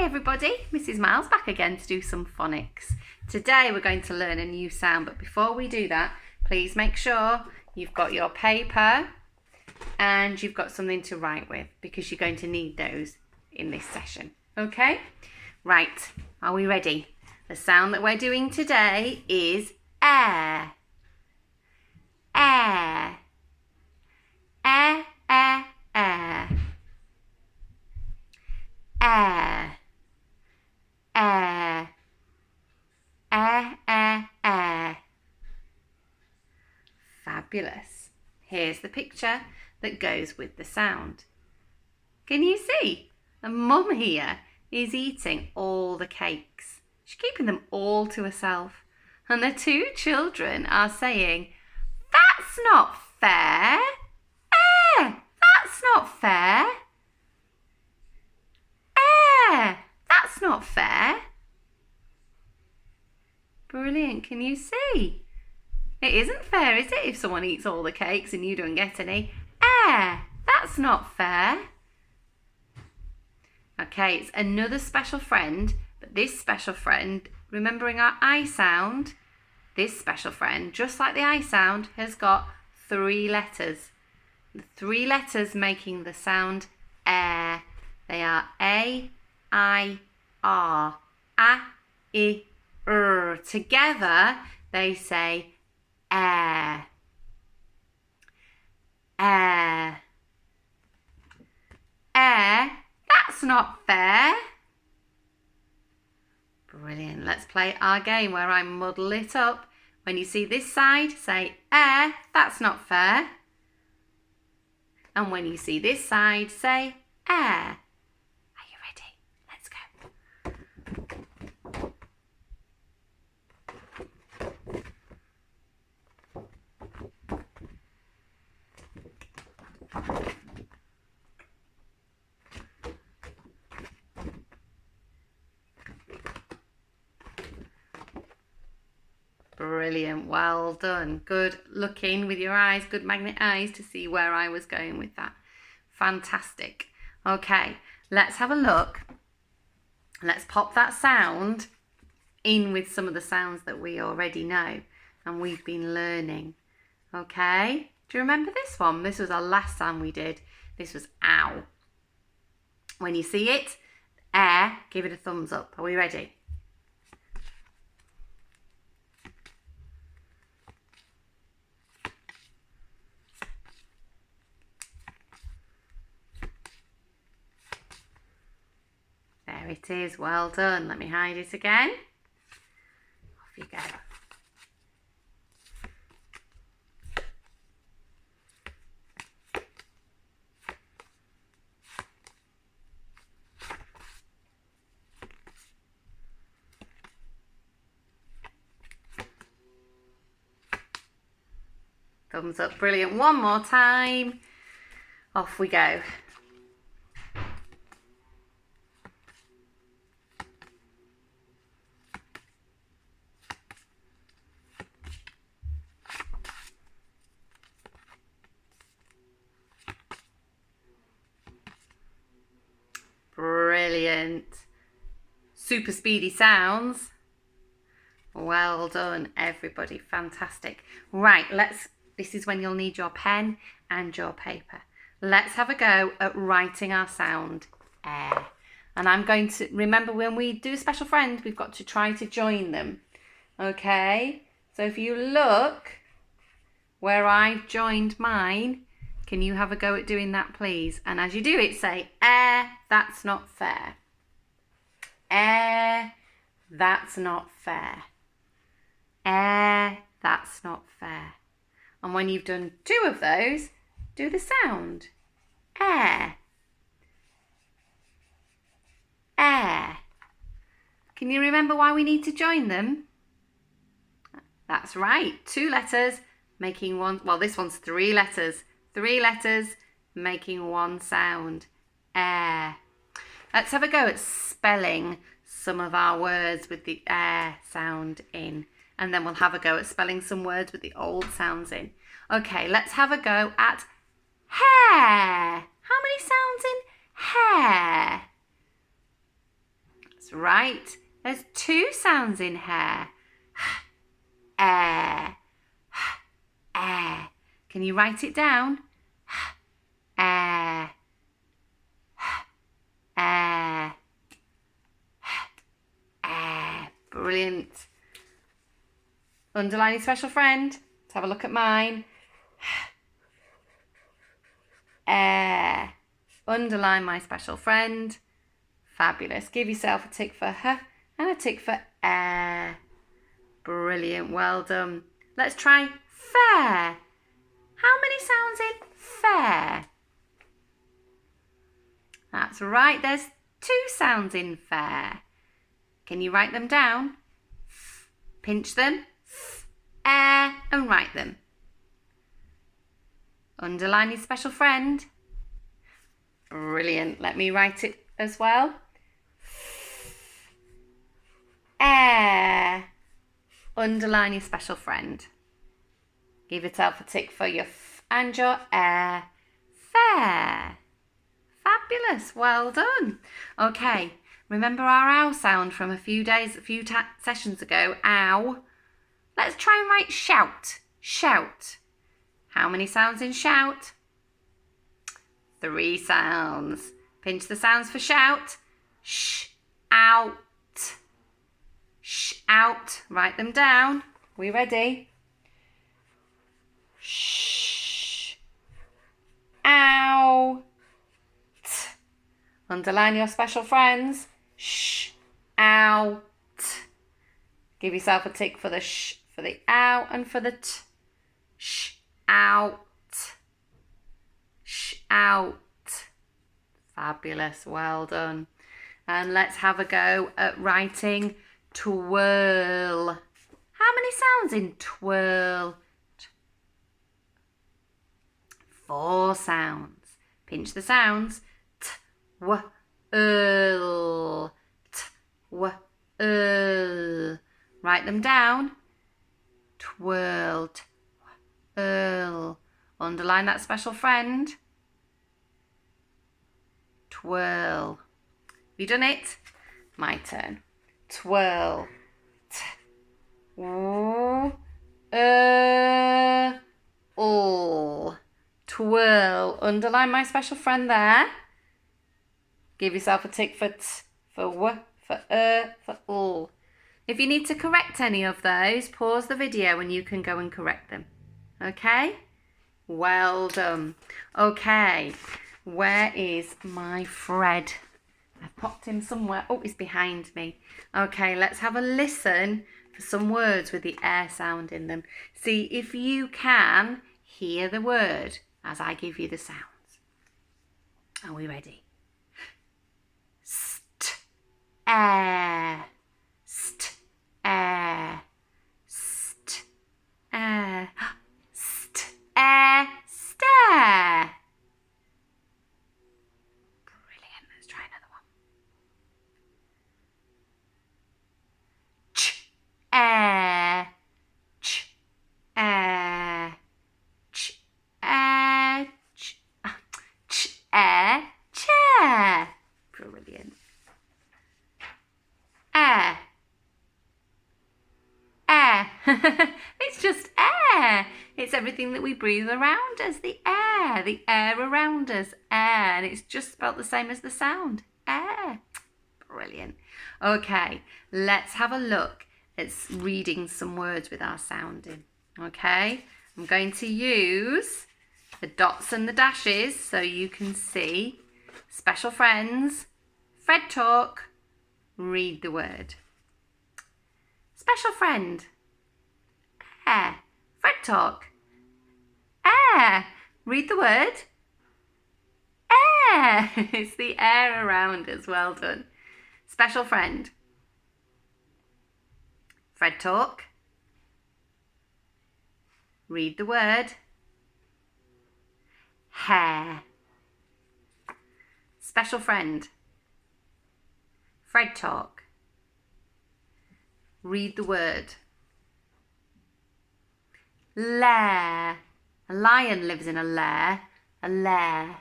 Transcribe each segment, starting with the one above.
Hi everybody, Mrs. Miles back again to do some phonics. Today we're going to learn a new sound, but before we do that, please make sure you've got your paper and you've got something to write with because you're going to need those in this session. Okay? Right, are we ready? The sound that we're doing today is air. Air. Air, air, air. Air. Air. Air, air, air. Fabulous. Here's the picture that goes with the sound. Can you see? The mum here is eating all the cakes. She's keeping them all to herself. And the two children are saying, "That's not fair. That's not fair. That's not fair." Brilliant, can you see? It isn't fair, is it, if someone eats all the cakes and you don't get any? That's not fair. Okay, it's another special friend, but this special friend, remembering our I sound, this special friend, just like the I sound, has got 3 letters. The 3 letters making the sound air. They are A, I, R. A, I, R. Together, they say air. Air. Air. That's not fair. Brilliant. Let's play our game where I muddle it up. When you see this side, say air. That's not fair. And when you see this side, say air. Are you ready? Let's go. Brilliant, well done. Good looking with your eyes, good magnet eyes to see where I was going with that. Fantastic. Okay, let's have a look. Let's pop that sound in with some of the sounds that we already know and we've been learning. Okay, do you remember this one? This was our last sound we did. This was ow. When you see it, air, give it a thumbs up. Are we ready? There it is, well done. Let me hide it again. Off you go. Thumbs up, brilliant. One more time. Off we go. Brilliant. Super speedy sounds. Well done, everybody. Fantastic. Right, this is when you'll need your pen and your paper. Let's have a go at writing our sound air. And I'm going to, remember when we do a special friend, we've got to try to join them. Okay? So if you look where I've joined mine, can you have a go at doing that, please? And as you do it, say, air, that's not fair. Air, that's not fair. Air, that's not fair. And when you've done 2 of those, do the sound. Air. Air. Can you remember why we need to join them? That's right, 2 letters making one, well, this one's 3 letters. 3 letters making one sound. Air. Let's have a go at spelling some of our words with the air sound in. And then we'll have a go at spelling some words with the old sounds in. Okay, let's have a go at hair. How many sounds in hair? That's right. There's two sounds in hair. Air. Air. Can you write it down? Air. Air. Air. Brilliant. Underline your special friend. Let's have a look at mine. Air. Underline my special friend. Fabulous. Give yourself a tick for h and a tick for air. Brilliant. Well done. Let's try fair. How many sounds in fair? That's right. There's two sounds in fair. Can you write them down? Pinch them, air, and write them. Underline your special friend. Brilliant. Let me write it as well. Air. Underline your special friend. Give yourself a tick for your f and your air. Fair. Fabulous. Well done. Okay. Remember our ow sound from a few sessions ago? Ow. Let's try and write shout. Shout. How many sounds in shout? 3 sounds. Pinch the sounds for shout. Sh, out. Sh, out. Write them down. We ready? Sh, ow. T. Underline your special friends. Sh, out. Give yourself a tick for the sh, for the ow, and for the t. Sh, out. Sh, out. Fabulous. Well done. And let's have a go at writing twirl. How many sounds in twirl? 4 sounds. Pinch the sounds. T, w, earl. T, w, earl. Write them down. Twirl. T, w, earl. Underline that special friend. Twirl. Have you done it? My turn. Twirl. T, w, all. Twirl. Underline my special friend there. Give yourself a tick for t, for w, for for all. If you need to correct any of those, pause the video and you can go and correct them. Okay? Well done. Okay. Where is my Fred? I've popped him somewhere. Oh, he's behind me. Okay, let's have a listen for some words with the air sound in them. See if you can hear the word as I give you the sounds. Are we ready? St, air. St, air. St, air. St, air. Stare. Brilliant. Let's try another one. Ch, air. Ch, air. Ch, air. Ch, air. Chair. Brilliant. Air. Air. It's just air. It's everything that we breathe around us. The air around us. Air. And it's just spelled the same as the sound. Air. Brilliant. Okay, let's have a look at reading some words with our sounding. Okay, I'm going to use the dots and the dashes so you can see. Special friends, Fred talk, read the word. Special friend, air. Fred talk, air. Read the word. Air. It's the air around us. Well done. Special friend, Fred talk, read the word. Hair. Special friend, Fred talk, read the word. Lair. A lion lives in a lair. A lair.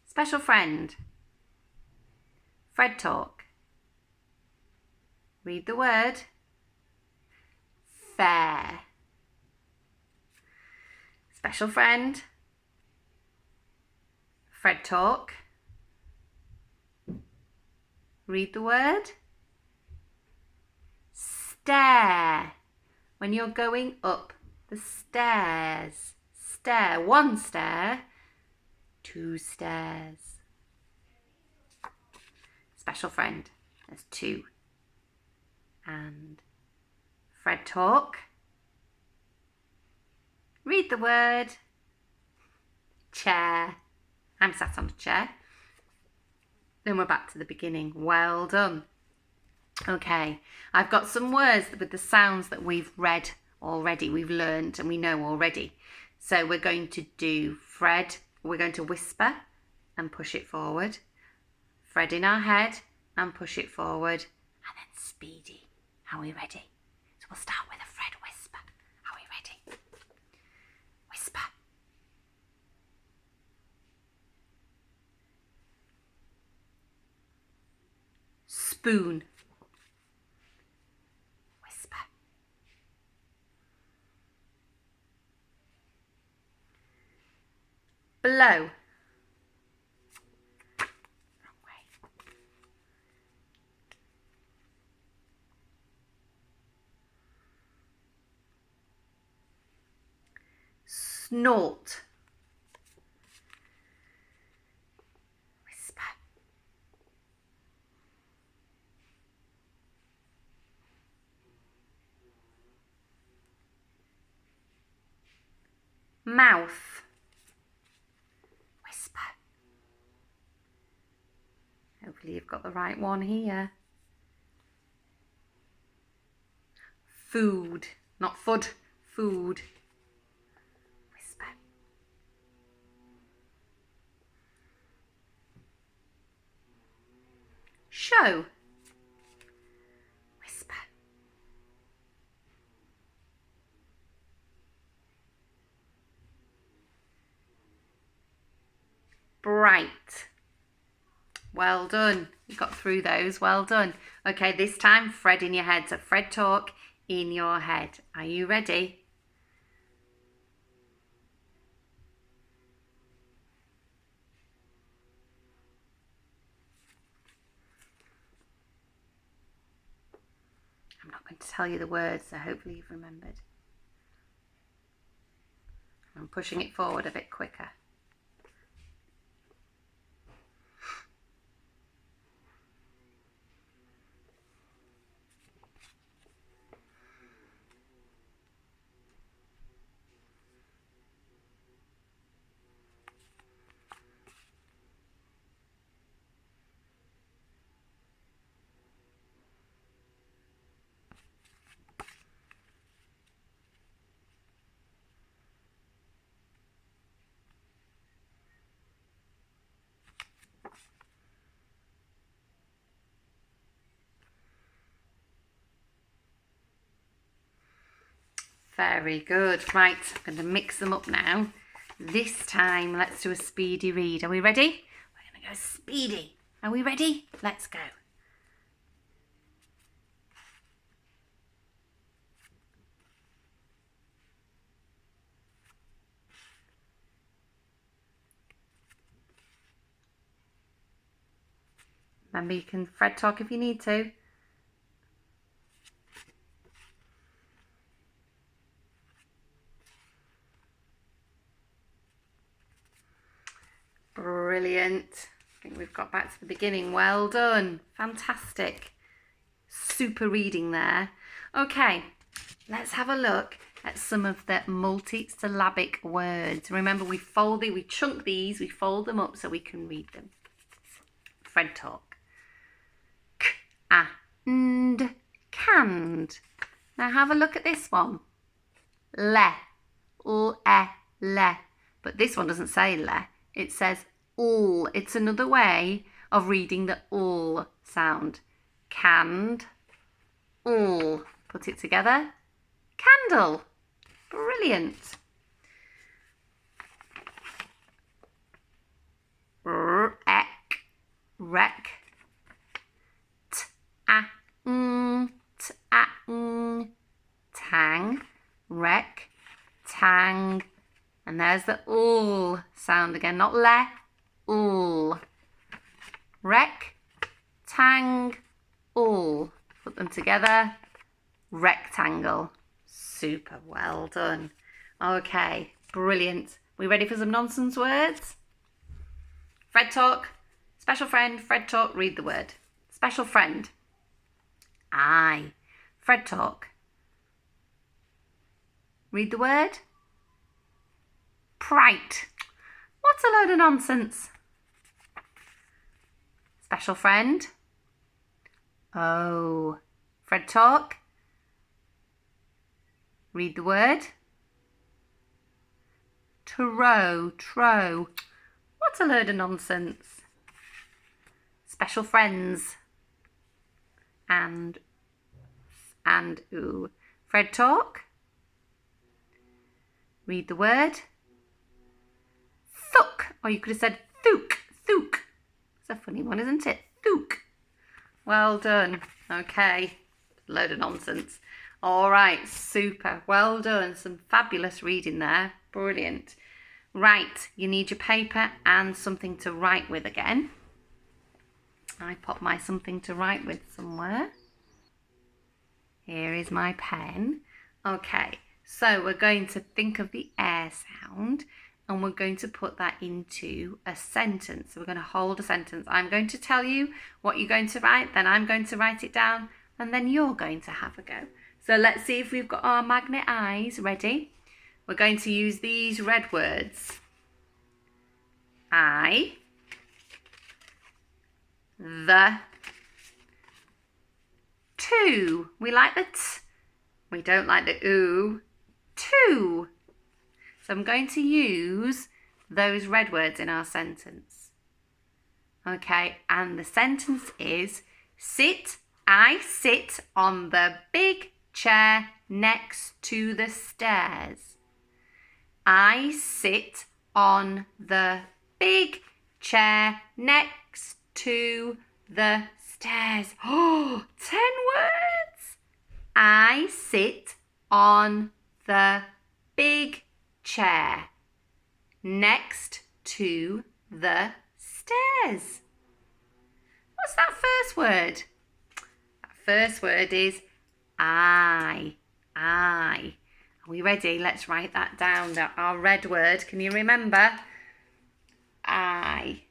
Special friend, Fred talk, Read the word. Fair. Special friend. Fred talk. Read the word. Stair. When you're going up the stairs. Stair. One stair. Two stairs. Special friend. There's two. And Fred talk. Read the word. Chair. I'm sat on a chair. Then we're back to the beginning. Well done. Okay, I've got some words with the sounds that we've read already, we've learned and we know already. So we're going to do Fred, we're going to whisper and push it forward. Fred in our head and push it forward. And then Speedy. Are we ready? So we'll start with a Fred whisper. Are we ready? Whisper. Spoon. Whisper. Blow. Wrong way. Snort. Whisper. Mouth. Whisper. Hopefully you've got the right one here. Food. Not fud. Food. Whisper. Show. Whisper. Bright. Well done. You got through those. Well done. Okay, this time Fred in your head. So Fred talk in your head. Are you ready? I'm not going to tell you the words, so hopefully you've remembered. I'm pushing it forward a bit quicker. Very good. Right, I'm going to mix them up now. This time, let's do a speedy read. Are we ready? We're going to go speedy. Are we ready? Let's go. Remember, you can Fred talk if you need to. Brilliant. I think we've got back to the beginning. Well done. Fantastic. Super reading there. Okay, let's have a look at some of the multisyllabic words. Remember, we chunk these, we fold them up so we can read them. Fred talk. And canned. Now have a look at this one. Le. Le. But this one doesn't say le. It says all. It's another way of reading the all sound. Canned. All. Put it together. Candle. Brilliant. Wreck. Where's the l sound again? Not le, l. Rectangle. Put them together. Rectangle. Super, well done. Okay, brilliant. We ready for some nonsense words? Fred talk. Special friend, Fred talk, read the word. Special friend. I. Fred talk. Read the word. Prite. What a load of nonsense. Special friend. Oh. Fred talk. Read the word. Tro. What a load of nonsense. Special friends. And ooh. Fred talk. Read the word. Thook. Or you could have said thook. It's a funny one, isn't it? Thook. Well done. Okay. Load of nonsense. All right. Super. Well done. Some fabulous reading there. Brilliant. Right. You need your paper and something to write with again. I pop my something to write with somewhere. Here is my pen. Okay. So we're going to think of the air sound and we're going to put that into a sentence. So we're going to hold a sentence. I'm going to tell you what you're going to write, then I'm going to write it down, and then you're going to have a go. So let's see if we've got our magnet eyes ready. We're going to use these red words. I, the, two. We like the t. We don't like the oo. Two. So I'm going to use those red words in our sentence. Okay, and the sentence is I sit on the big chair next to the stairs. I sit on the big chair next to the stairs. Oh, 10 words. I sit on the big chair next to the stairs. What's that first word? That first word is I. Are we ready? Let's write that down. Our red word. Can you remember? I.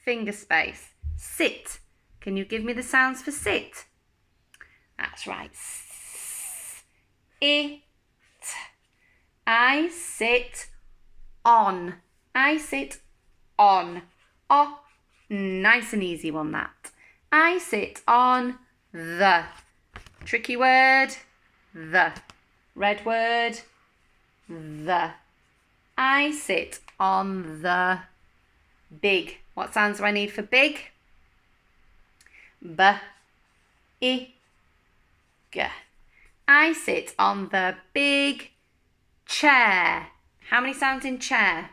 Finger space. Sit. Can you give me the sounds for sit? That's right. It. I sit on. I sit on. Oh, nice and easy one that. I sit on the. Tricky word. The. Red word. The. I sit on the big. What sounds do I need for big? B. I. G. I sit on the big chair. How many sounds in chair?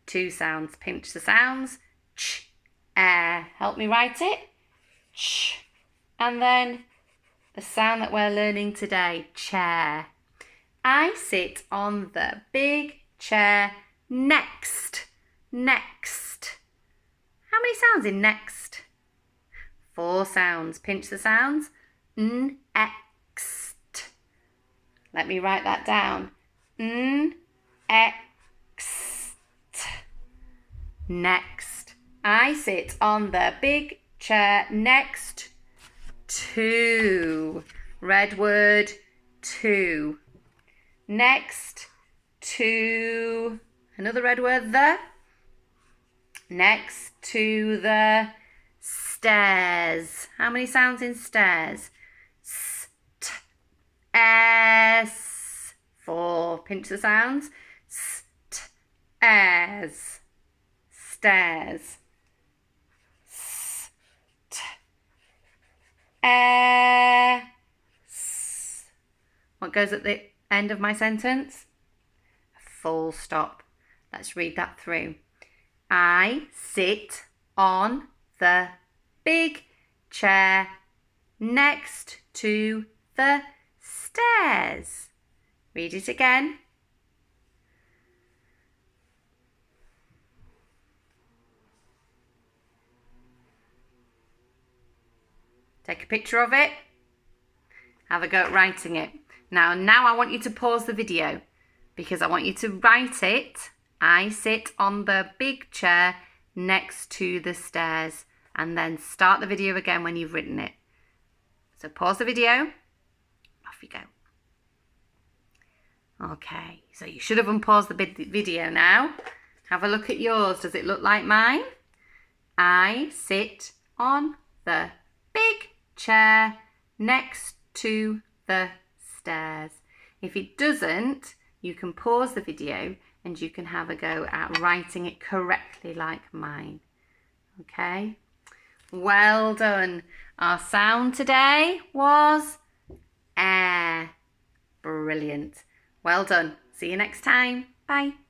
2 sounds. Pinch the sounds. Ch. Air. Help me write it. Ch. And then the sound that we're learning today. Chair. I sit on the big chair next. Next. How many sounds in next? 4 sounds. Pinch the sounds. Next. Let me write that down. Next. Next. I sit on the big chair next to. Red word, to. Next to. Another red word, the. Next to the stairs. How many sounds in stairs? S. 4. Pinch the sounds. Stairs. Stairs. What goes at the end of my sentence? A full stop. Let's read that through. I sit on the big chair next to the stairs. Read it again. Take a picture of it. Have a go at writing it. Now I want you to pause the video because I want you to write it. I sit on the big chair next to the stairs, and then start the video again when you've written it. So pause the video. Off you go. Okay, so you should have unpaused the video now. Have a look at yours. Does it look like mine? I sit on the big chair next to the stairs. If it doesn't, you can pause the video and you can have a go at writing it correctly like mine. Okay? Well done. Our sound today was air. Brilliant. Well done. See you next time. Bye.